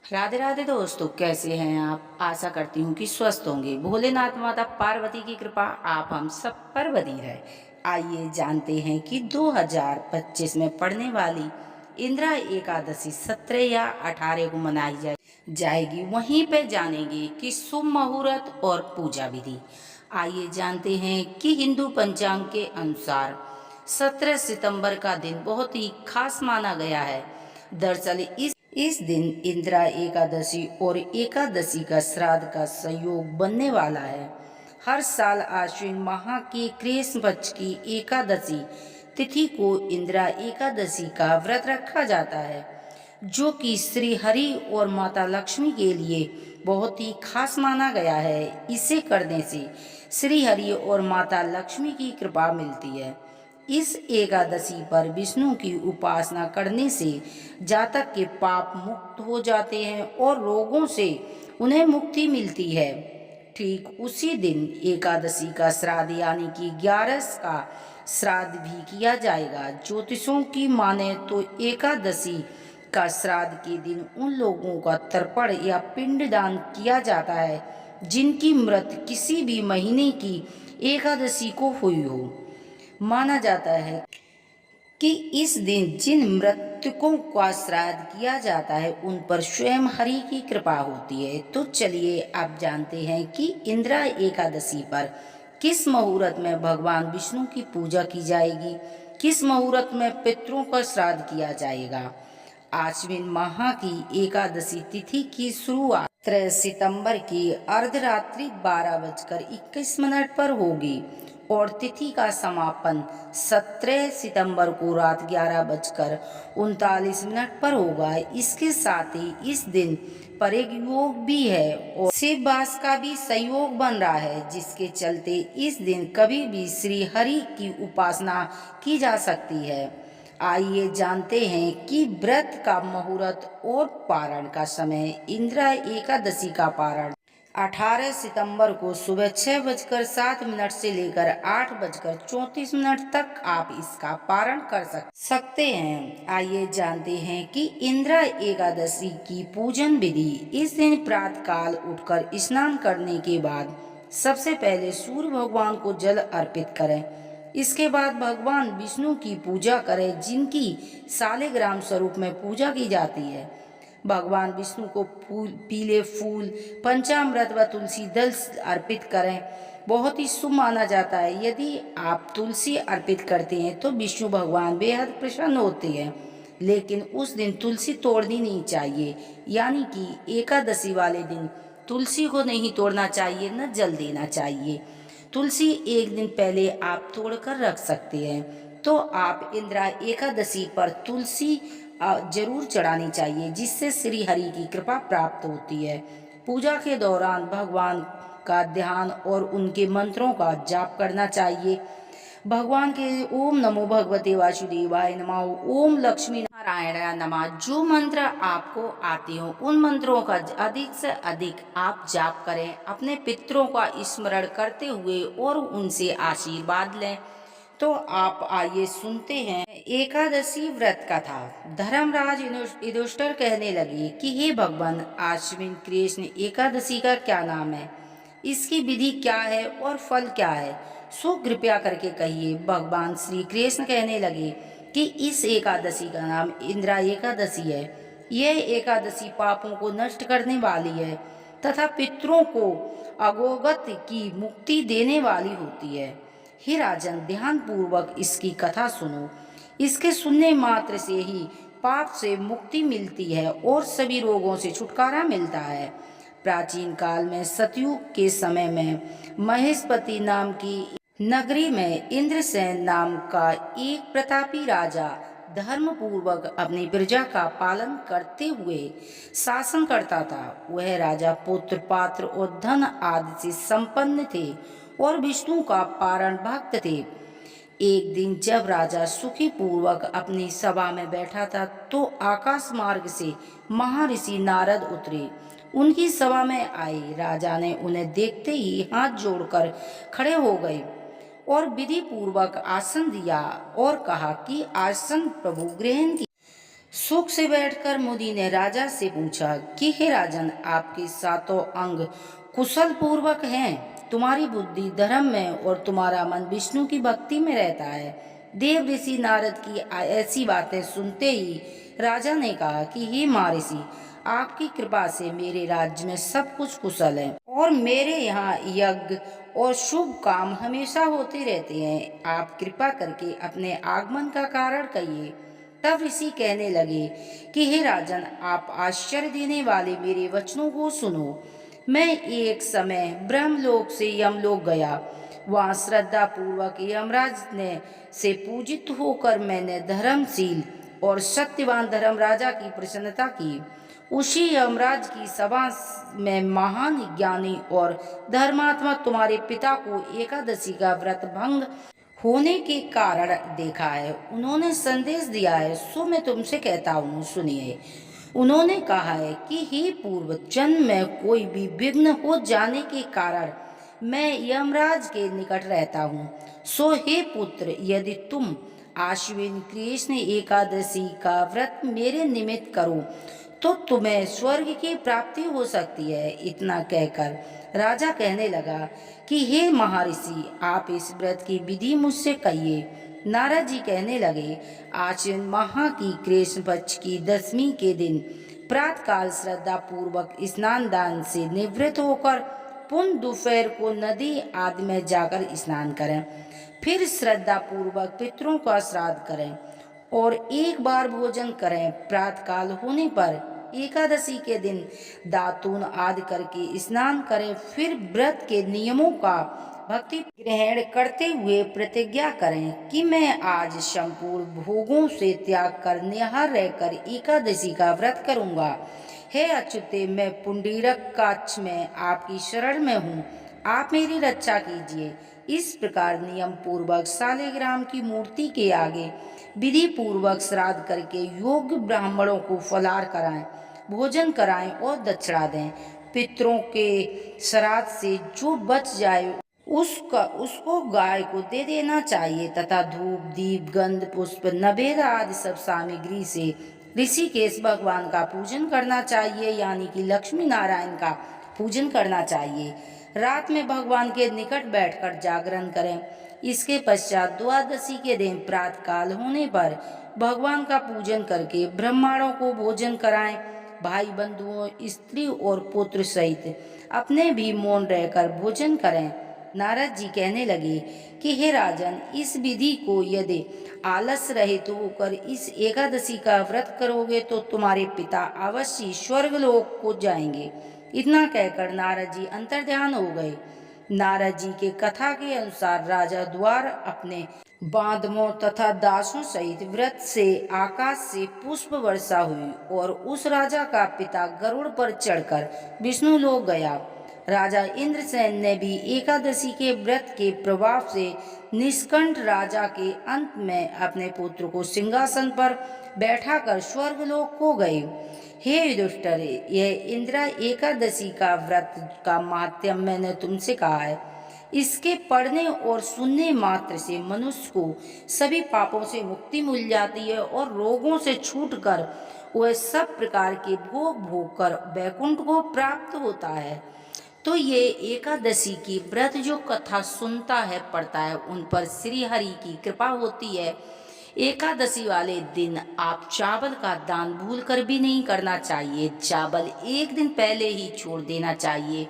राधे राधे दोस्तों, कैसे हैं आप। आशा करती हूँ कि स्वस्थ होंगे। भोलेनाथ माता पार्वती की कृपा आप हम सब पर बनी रहे। आइए जानते हैं कि 2025 में पड़ने वाली इंदिरा एकादशी 17 या 18 को मनाई जाएगी। वहीं पे जानेंगे कि शुभ मुहूर्त और पूजा विधि। आइए जानते हैं कि हिंदू पंचांग के अनुसार 17 सितंबर का दिन बहुत ही खास माना गया है। दरअसल इस दिन इंदिरा एकादशी और एकादशी का श्राद्ध का संयोग बनने वाला है। हर साल आश्विन माह की कृष्ण पक्ष की एकादशी तिथि को इंदिरा एकादशी का व्रत रखा जाता है, जो कि श्री हरि और माता लक्ष्मी के लिए बहुत ही खास माना गया है। इसे करने से श्री हरि और माता लक्ष्मी की कृपा मिलती है। इस एकादशी पर विष्णु की उपासना करने से जातक के पाप मुक्त हो जाते हैं और रोगों से उन्हें मुक्ति मिलती है। ठीक उसी दिन एकादशी का श्राद्ध यानी कि 11 का श्राद्ध भी किया जाएगा। ज्योतिषों की माने तो एकादशी का श्राद्ध के दिन उन लोगों का तर्पण या पिंडदान किया जाता है जिनकी मृत्यु किसी भी महीने की एकादशी को हुई हो। माना जाता है कि इस दिन जिन मृतकों का श्राद्ध किया जाता है उन पर स्वयं हरि की कृपा होती है। तो चलिए अब जानते हैं कि इंदिरा एकादशी पर किस मुहूर्त में भगवान विष्णु की पूजा की जाएगी, किस मुहूर्त में पितरों का श्राद्ध किया जाएगा। आश्विन माह की एकादशी तिथि की शुरुआत 13 सितंबर की अर्धरात्रि 12:21 पर होगी और तिथि का समापन 17 सितंबर को रात 11:39 पर होगा। इसके साथ ही इस दिन पर एक योग भी है और शिव वास का भी संयोग बन रहा है, जिसके चलते इस दिन कभी भी श्री हरि की उपासना की जा सकती है। आइए जानते हैं कि व्रत का मुहूर्त और पारण का समय। इंदिरा एकादशी का पारण 18 सितंबर को सुबह 6:07 से लेकर 8:34 तक आप इसका पारण कर सकते हैं। आइए जानते हैं कि इंदिरा एकादशी की पूजन विधि। इस दिन प्रातः काल उठकर स्नान करने के बाद सबसे पहले सूर्य भगवान को जल अर्पित करें। इसके बाद भगवान विष्णु की पूजा करें, जिनकी शालिग्राम स्वरूप में पूजा की जाती है। भगवान विष्णु को पीले फूल, पंचामृत व तुलसी दल अर्पित करें। बहुत ही शुभ माना जाता है। यदि आप तुलसी अर्पित करते हैं तो विष्णु भगवान बेहद प्रसन्न होते हैं। लेकिन उस दिन तुलसी तोड़नी नहीं चाहिए, यानी कि एकादशी वाले दिन तुलसी को नहीं तोड़ना चाहिए, न जल देना चाहिए। तुलसी एक दिन पहले आप तोड़कर रख सकते हैं। तो आप इंदिरा एकादशी पर तुलसी जरूर चढ़ानी चाहिए, जिससे श्री हरि की कृपा प्राप्त होती है। पूजा के दौरान भगवान का ध्यान और उनके मंत्रों का जाप करना चाहिए। भगवान के ओम नमो भगवते वासुदेवाय नमः, ओम लक्ष्मी नारायणाय नमः, जो मंत्र आपको आते हो उन मंत्रों का अधिक से अधिक आप जाप करें, अपने पितरों का स्मरण करते हुए और उनसे आशीर्वाद लें। तो आप आइए सुनते हैं एकादशी व्रत कथा। धर्मराज युधिष्ठिर कहने लगे कि हे भगवान, आश्विन कृष्ण एकादशी का क्या नाम है, इसकी विधि क्या है और फल क्या है, सो कृपया करके कहिए। भगवान श्री कृष्ण कहने लगे कि इस एकादशी का नाम इंदिरा एकादशी है। यह एकादशी पापों को नष्ट करने वाली है तथा पितरों को अगोगत की मुक्ति देने वाली होती है। हे राजन, ध्यान पूर्वक इसकी कथा सुनो। इसके सुनने मात्र से ही पाप से मुक्ति मिलती है और सभी रोगों से छुटकारा मिलता है। प्राचीन काल में सतयुग के समय में महेशपति नाम की नगरी में इंद्रसेन नाम का एक प्रतापी राजा धर्म पूर्वक अपनी प्रजा का पालन करते हुए शासन करता था। वह राजा पुत्र, पात्र और धन आदि से संपन्न थे और विष्णु का पारण भक्त थे। एक दिन जब राजा सुखी पूर्वक अपनी सभा में बैठा था तो आकाश मार्ग से महर्षि नारद उतरे। उनकी सभा में आए राजा ने उन्हें देखते ही हाथ जोड़कर खड़े हो गए और विधि पूर्वक आसन दिया और कहा कि आसन प्रभु ग्रहण की। सुख से बैठकर मुनि ने राजा से पूछा कि हे राजन, आपके सातों अंग कुशल पूर्वक हैं, तुम्हारी बुद्धि धर्म में और तुम्हारा मन विष्णु की भक्ति में रहता है। देव ऋषि नारद की ऐसी बातें सुनते ही राजा ने कहा कि हे महर्षि, आपकी कृपा से मेरे राज्य में सब कुछ कुशल है और मेरे यहाँ यज्ञ और शुभ काम हमेशा होते रहते हैं। आप कृपा करके अपने आगमन का कारण कहिए। तब ऋषि कहने लगे कि हे राजन, आप आश्चर्य देने वाले मेरे वचनों को सुनो। मैं एक समय ब्रह्मलोक से यमलोक गया। वहाँ श्रद्धा पूर्वक यमराज ने से पूजित होकर मैंने धर्मशील और सत्यवान धर्मराजा की प्रसन्नता की। उसी यमराज की सभा में महान ज्ञानी और धर्मात्मा तुम्हारे पिता को एकादशी का व्रत भंग होने के कारण देखा है। उन्होंने संदेश दिया है, सो मैं तुमसे कहता हूँ, सुनिए। उन्होंने कहा है कि हे पूर्व जन्म में कोई भी विघ्न हो जाने के कारण मैं यमराज के निकट रहता हूँ। सो हे पुत्र, यदि तुम आश्विन कृष्ण एकादशी का व्रत मेरे निमित्त करो तो तुम्हें स्वर्ग की प्राप्ति हो सकती है। इतना कहकर राजा कहने लगा कि हे महर्षि, आप इस व्रत की विधि मुझसे कहिए। नारद जी कहने लगे, आश्विन माह की कृष्ण पक्ष की दशमी के दिन प्रातः काल श्रद्धा पूर्वक स्नान दान से निवृत्त होकर पुन दोपहर को नदी आदि में जाकर स्नान करें। फिर श्रद्धा पूर्वक पितरों का श्राद्ध करें और एक बार भोजन करें। प्रातः काल होने पर एकादशी के दिन दातून आदि करके स्नान करें। फिर व्रत के नियमों का भक्ति ग्रहण करते हुए प्रतिज्ञा करें कि मैं आज संपूर्ण भोगों से त्याग कर निहार रहकर एकादशी का व्रत करूंगा। हे अच्युते, मैं पुंडरीक काक्ष में आपकी शरण में हूँ, आप मेरी रक्षा कीजिए। इस प्रकार नियम पूर्वक शालिग्राम की मूर्ति के आगे विधि पूर्वक श्राद्ध करके योग्य ब्राह्मणों को फलाहार कराएं, भोजन कराएं और दक्षिणा दें। पितरों के श्राद्ध से जो बच जाए उसको गाय को दे देना चाहिए तथा धूप दीप गंध पुष्प नवेद आदि सब सामग्री से ऋषिकेश भगवान का पूजन करना चाहिए, यानी कि लक्ष्मी नारायण का पूजन करना चाहिए। रात में भगवान के निकट बैठकर जागरण करें। इसके पश्चात द्वादशी के दिन प्रातः काल होने पर भगवान का पूजन करके ब्राह्मणों को भोजन कराएं। भाई बंधुओं, स्त्री और पुत्र सहित अपने भी मौन रहकर भोजन करें। नारद जी कहने लगे कि हे राजन, इस विधि को यदि आलस रहित होकर इस एकादशी का व्रत करोगे तो तुम्हारे पिता अवश्य स्वर्गलोक को जाएंगे। इतना कहकर नारद जी अंतर्ध्यान हो गए। नारद जी के कथा के अनुसार राजा द्वार अपने बांधवों तथा दासों सहित व्रत से आकाश से पुष्प वर्षा हुई और उस राजा का पिता गरुड़ पर चढ़कर विष्णु लोक गया। राजा इंद्रसेन ने भी एकादशी के व्रत के प्रभाव से निष्कंठ राजा के अंत में अपने पुत्र को सिंहासन पर बैठाकर स्वर्गलोक को गए। हे युधिष्ठिर, यह इंदिरा एकादशी का व्रत का महात्म्य मैंने तुमसे कहा है। इसके पढ़ने और सुनने मात्र से मनुष्य को सभी पापों से मुक्ति मिल जाती है और रोगों से छूटकर वह सब प्रकार के भोग भोग कर वैकुंठ को प्राप्त होता है। तो ये एकादशी की व्रत जो कथा सुनता है पढ़ता है, उन पर श्री हरि की कृपा होती है। एकादशी वाले दिन आप चावल का दान भूल कर भी नहीं करना चाहिए। चावल एक दिन पहले ही छोड़ देना चाहिए।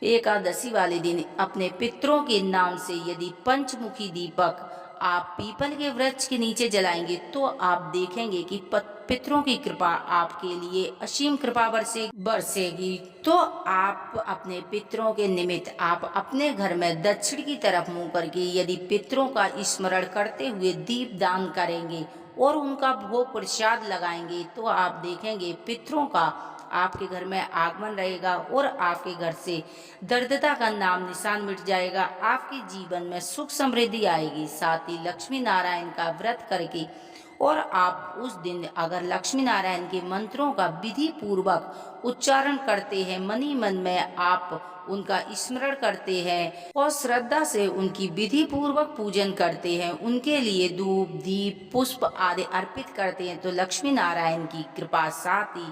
एकादशी वाले दिन अपने पितरों के नाम से यदि पंचमुखी दीपक आप पीपल के वृक्ष के नीचे जलाएंगे तो आप देखेंगे कि पितरों की कृपा आपके लिए असीम कृपा बरसेगी। तो आप अपने पितरों के निमित्त आप अपने घर में दक्षिण की तरफ मुंह करके यदि पितरों का स्मरण करते हुए दीप दान करेंगे और उनका भोग प्रसाद लगाएंगे तो आप देखेंगे पितरों का आपके घर में आगमन रहेगा और आपके घर से दरिद्रता का नाम निशान मिट जाएगा। आपके जीवन में सुख समृद्धि आएगी। साथ ही लक्ष्मी नारायण का व्रत करके और आप उस दिन अगर लक्ष्मी नारायण के मंत्रों का विधि पूर्वक उच्चारण करते हैं, मनी मन में आप उनका स्मरण करते हैं और श्रद्धा से उनकी विधि पूर्वक पूजन करते हैं, उनके लिए धूप दीप पुष्प आदि अर्पित करते हैं, तो लक्ष्मी नारायण की कृपा साथ ही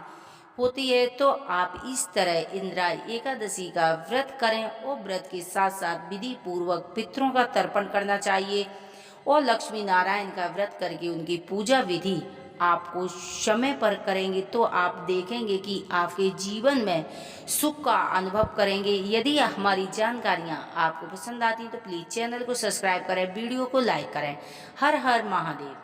होती है। तो आप इस तरह इंदिरा एकादशी का व्रत करें और व्रत के साथ साथ विधि पूर्वक पितरों का तर्पण करना चाहिए और लक्ष्मी नारायण का व्रत करके उनकी पूजा विधि आपको समय पर करेंगे तो आप देखेंगे कि आपके जीवन में सुख का अनुभव करेंगे। यदि हमारी जानकारियाँ आपको पसंद आती हैं तो प्लीज़ चैनल को सब्सक्राइब करें, वीडियो को लाइक करें। हर हर महादेव।